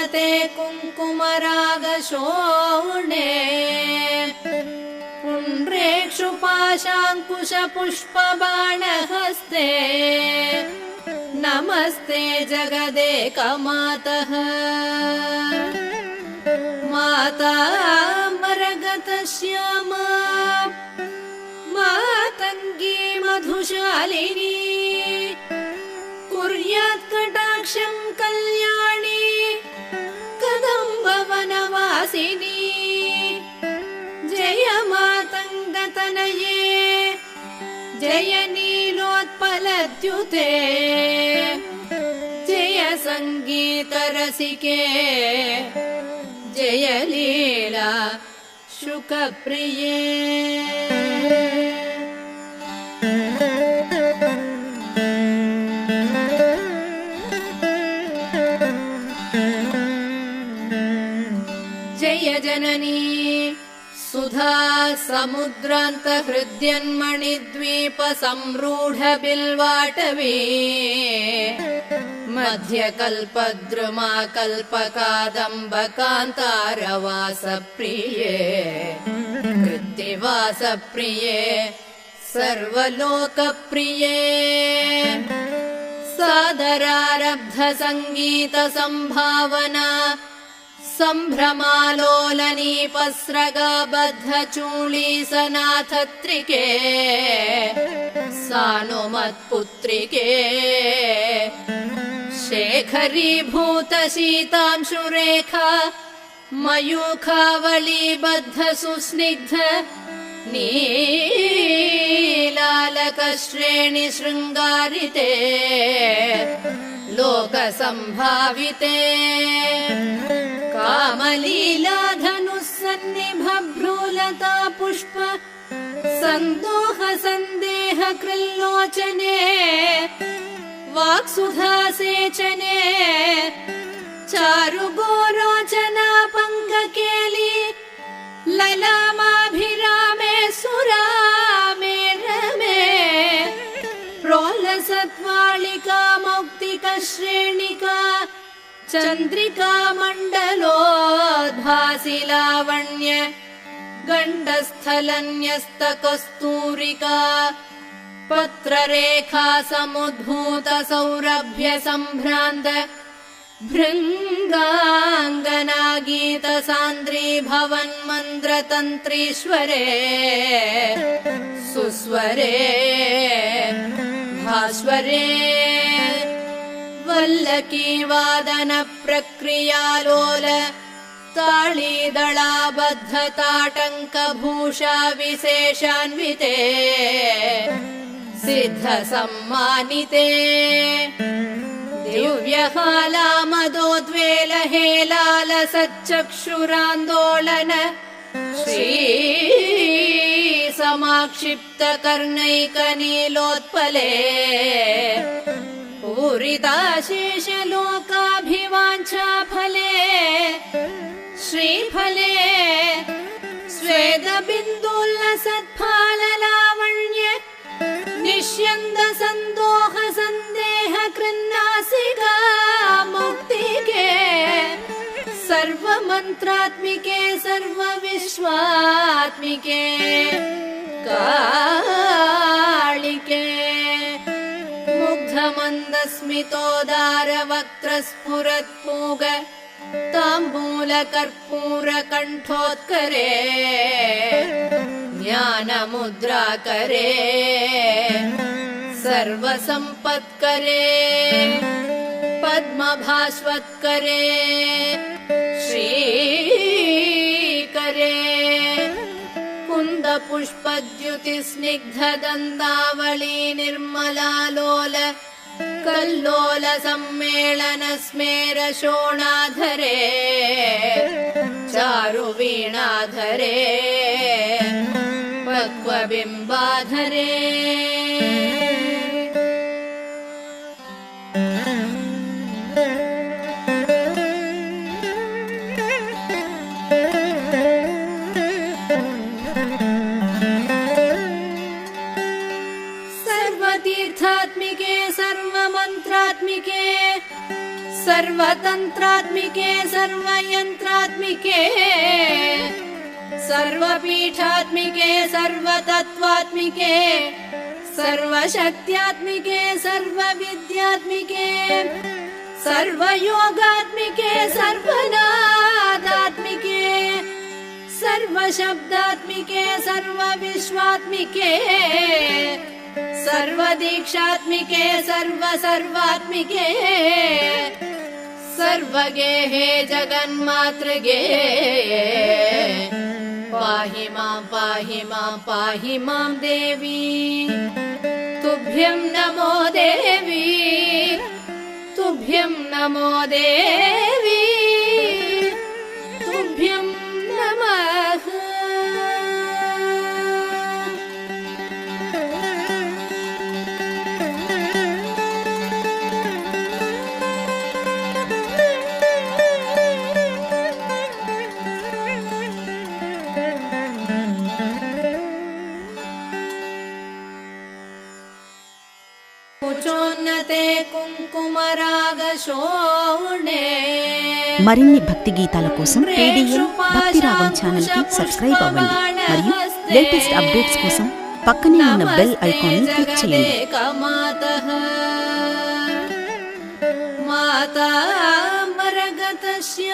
विलसते कुङ्कुमरागशोणे पुण्ड्रेक्षुपाशाङ्कुशपुष्पबाणहस्ते नमस्ते जगदेकमातः माता मरगतश्यामा मातङ्गी मधुशालिनी कुर्यात् कटाक्षं कल्याणी कदम्बवनवासिनी जय मातङ्गतनये जय नीलोत्पलद्युते जय सङ्गीतरसिके जय लीला शुकप्रिये जय जननी सुधा समुद्रान्तहृद्यन्मणिद्वीप संरूढ बिल्वाटवी मध्यकल्पद्रुमा कल्पकादम्बकान्तारवासप्रिये कृत्तिवासप्रिये सर्वलोकप्रिये सादरारब्ध संगीत संभावना सम्भ्रमालोलनीपस्रगाबद्ध चूलीसनाथत्रिके सानुमत्पुत्रिके शेखरीभूत शीतांशुरेखा मयूखावलीबद्ध सुस्निग्ध नीलालकश्रेणि शृङ्गारिते लोकसम्भाविते कामलीलाधनुस्सन्निभभ्रूलता पुष्प सन्दोह सन्देह कृल्लोचने वाक्सुधासेचने चारुगोरोचना पङ्ककेली ललामाभिरामे सुरामे रमे प्रोलसत्वालिका मौक्तिकश्रेणिका चन्द्रिका मण्डलोद्भासि लावण्य गण्डस्थलन्यस्तकस्तूरिका पत्ररेखा समुद्भूत सौरभ्य सम्भ्रान्त भृङ्गाङ्गना गीत सान्द्री भवन्मन्द्रतन्त्रीश्वरे सुस्वरे भास्वरे वल्लकी वादन प्रक्रियालोल ताळीदळाबद्ध ताटङ्कभूषा विशेषान्विते सिद्ध सम्मानिते दिव्यहालामदोद्वेल हेलाल सच्चक्षुरान्दोलन श्री समाक्षिप्त कर्णैकनीलोत्पले पूरिताशेषलोकाभिवाञ्छा फले श्रीफले स्वेदबिन्दुल्लसत्फाललावण्य निष्यन्द सन्दोह सन्देह कृन्नासिका मुक्तिके सर्वमन्त्रात्मिके सर्वविश्वात्मिके कालिके मुग्धमन्दस्मितोदारवक्त्रस्फुरत्पूग ताम्बूलकर्पूरकण्ठोत्करे ज्ञानमुद्राकरे सर्वसम्पत्करे पद्मभास्वत्करे श्रीकरे कुन्दपुष्पद्युतिस्निग्धदन्तावली निर्मलालोल कल्लोल सम्मेलन स्मेर शोणाधरे चारुवीणाधरे पक्वबिम्बाधरे सर्वतीर्थात्मिके सर्वमन्त्रात्मिके सर्वतन्त्रात्मिके सर्वयन्त्रात्मिके सर्वपीठात्मिके सर्वतत्त्वात्मिके सर्वशक्त्यात्मिके सर्वविद्यात्मिके सर्वयोगात्मिके सर्वनादात्मिके सर्वशब्दात्मिके सर्वविश्वात्मिके सर्वदीक्षात्मिके सर्वसर्वात्मिके सर्वगेहे जगन्मातृगे पाहि मां देवी तुभ्यं नमो देवी तुभ्यं नमो देवी तुभ्यं नमः। మరిన్ని భక్తి గీతాల కోసం PDM భక్తి రాగం ఛానల్ కి సబ్స్క్రైబ్ అవ్వండి మరియు లేటెస్ట్ అప్డేట్స్ కోసం పక్కనే ఉన్న బెల్ ఐకాన్ ని క్లిక్ చేయండి. మాతా మరగతస్య